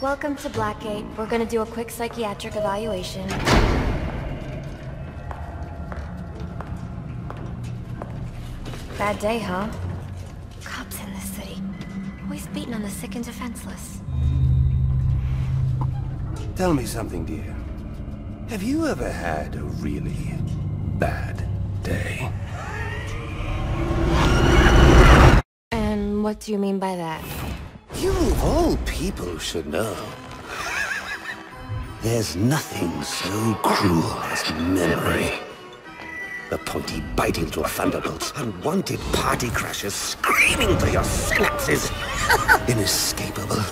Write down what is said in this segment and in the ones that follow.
Welcome to Blackgate. We're gonna do a quick psychiatric evaluation. Bad day, huh? Cops in this city. Always beating on the sick and defenseless. Tell me something, dear. Have you ever had a really bad day? And what do you mean by that? You of all people should know. There's nothing so cruel as memory. The pointy, biting little thunderbolts, unwanted party crashers screaming through your synapses. Inescapable,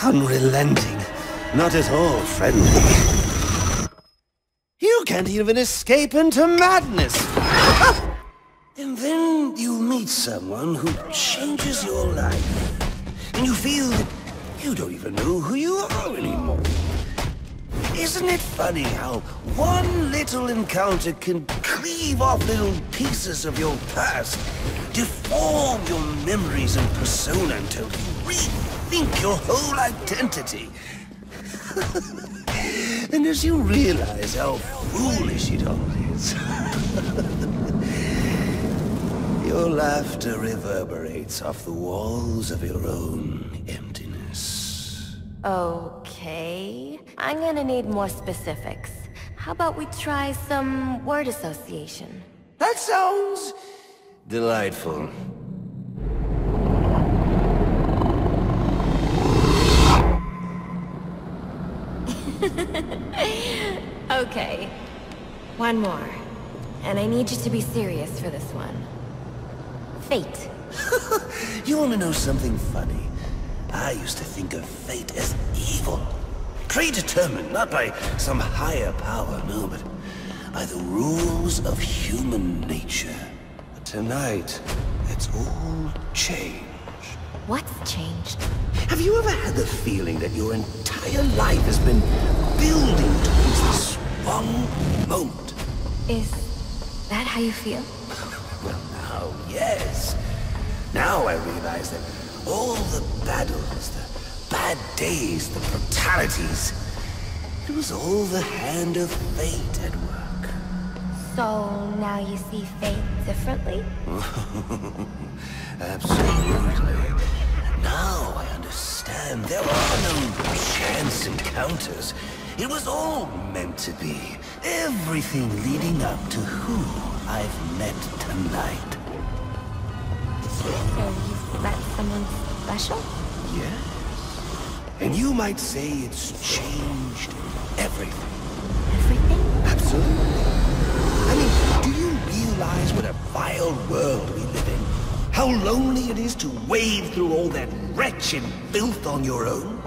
unrelenting, not at all friendly. You can't even escape into madness. And then you meet someone who changes your life. And you feel that you don't even know who you are anymore. Isn't it funny how one little encounter can cleave off little pieces of your past, deform your memories and persona until you rethink your whole identity? And as you realize how foolish it all is, your laughter reverberates off the walls of your own emptiness. Okay. I'm gonna need more specifics. How about we try some word association? That sounds delightful. Okay. One more. And I need you to be serious for this one. Fate. You want to know something funny? I used to think of fate as evil. Predetermined, not by some higher power, no, but by the rules of human nature. But tonight, it's all changed. What's changed? Have you ever had the feeling that your entire life has been building towards this one moment? Is that how you feel? Well, now, yes. Now I realize that all the battles, the bad days, the brutalities, it was all the hand of fate at work. So now you see fate differently? Absolutely. Now I understand there are no chance encounters. It was all meant to be. Everything leading up to who I've met tonight. So you've met someone special? Yes. And you might say it's changed everything. Everything? Absolutely. I mean, do you realize what a vile world we live in? How lonely it is to wade through all that wretched filth on your own?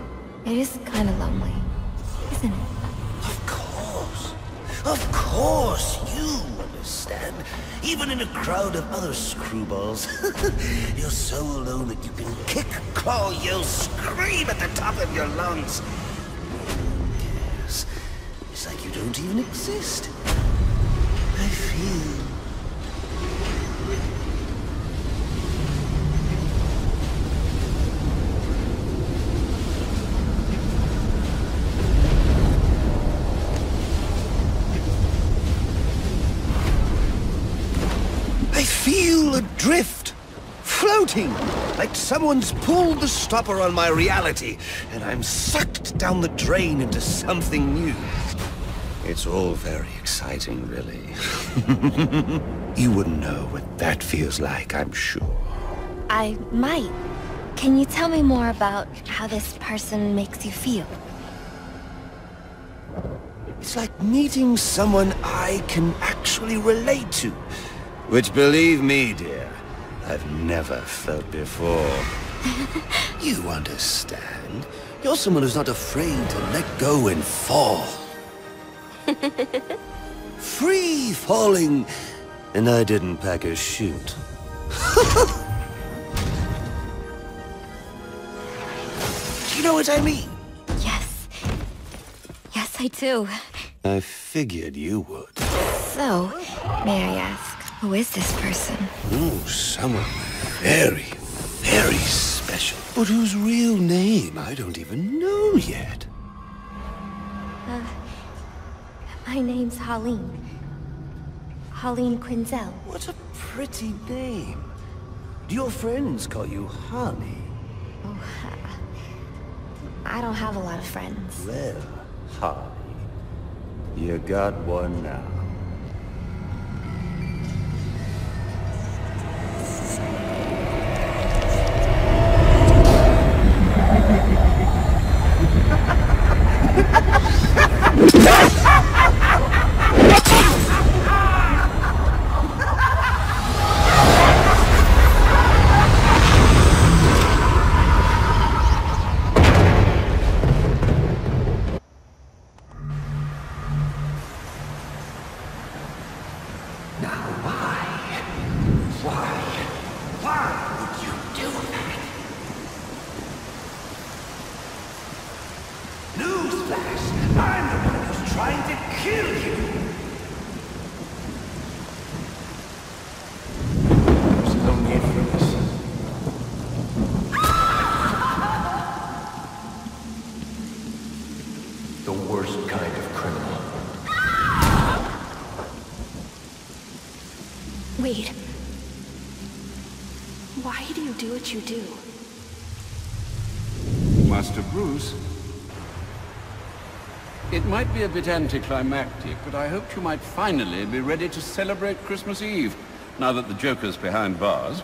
It is kind of lonely, isn't it? Of course. Of course, you understand. Even in a crowd of other screwballs, you're so alone that you can kick, claw, yell, scream at the top of your lungs. Yes, it's like you don't even exist. I feel... adrift, floating, like someone's pulled the stopper on my reality, and I'm sucked down the drain into something new. It's all very exciting, really. You wouldn't know what that feels like, I'm sure. I might. Can you tell me more about how this person makes you feel? It's like meeting someone I can actually relate to. Which, believe me, dear, I've never felt before. You understand? You're someone who's not afraid to let go and fall. Free falling, and I didn't pack a chute. Do you know what I mean? Yes. Yes, I do. I figured you would. So, may I ask, who is this person? Oh, someone very, Very special. But whose real name I don't even know yet. My name's Holleen. Holleen Quinzel. What a pretty name. Do your friends call you Honey? Oh, I don't have a lot of friends. Well, Honey, you got one now. Wait. Why do you do what you do? Master Bruce, it might be a bit anticlimactic, but I hoped you might finally be ready to celebrate Christmas Eve, now that the Joker's behind bars.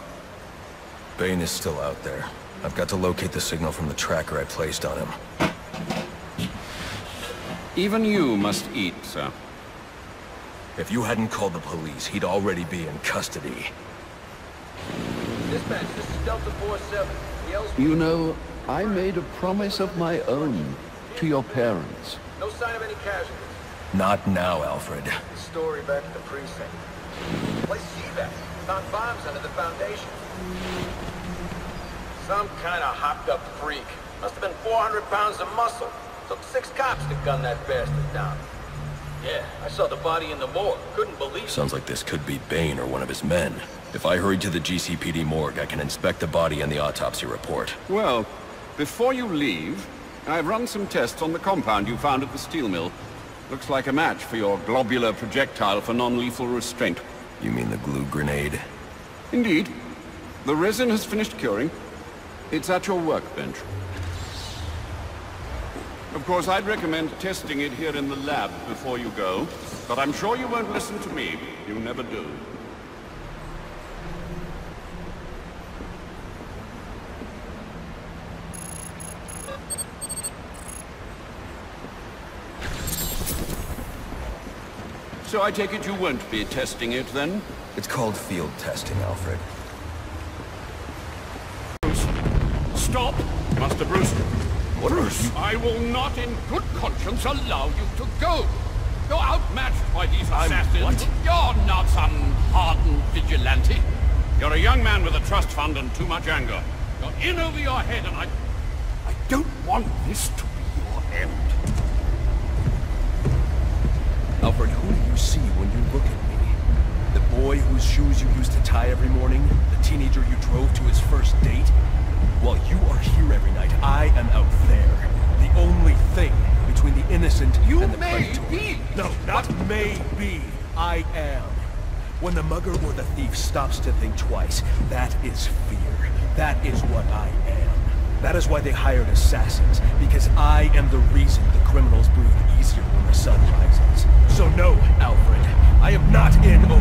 Bane is still out there. I've got to locate the signal from the tracker I placed on him. Even you must eat, sir. If you hadn't called the police, he'd already be in custody. Dispatch, this is Delta 47. You know, I made a promise of my own to your parents. No sign of any casualties. Not now, Alfred. Story back at the precinct. Place G-Back. Found bombs under the foundation. Some kind of hopped-up freak. Must have been 400 pounds of muscle. Took 6 cops to gun that bastard down. Yeah, I saw the body in the morgue. Couldn't believe it. Sounds like this could be Bane or one of his men. If I hurry to the GCPD morgue, I can inspect the body and the autopsy report. Well, before you leave, I've run some tests on the compound you found at the steel mill. Looks like a match for your globular projectile for non-lethal restraint. You mean the glue grenade? Indeed. The resin has finished curing. It's at your workbench. Of course, I'd recommend testing it here in the lab before you go, but I'm sure you won't listen to me. You never do. So I take it you won't be testing it, then? It's called field testing, Alfred. Bruce, stop! Master Bruce! Bruce, I will not in good conscience allow you to go. You're outmatched by these assassins. What? You're not some hardened vigilante. You're a young man with a trust fund and too much anger. You're in over your head, and I don't want this to be your end. Alfred, who do you see when you look at me? The boy whose shoes you used to tie every morning? The teenager you drove to his first date? While you are here every night, I am out there. The only thing between the innocent and the predator. Be. No, not maybe. I am. When the mugger or the thief stops to think twice, that is fear. That is what I am. That is why they hired assassins, because I am the reason the criminals breathe easier when the sun rises. So no, Alfred, I am not in over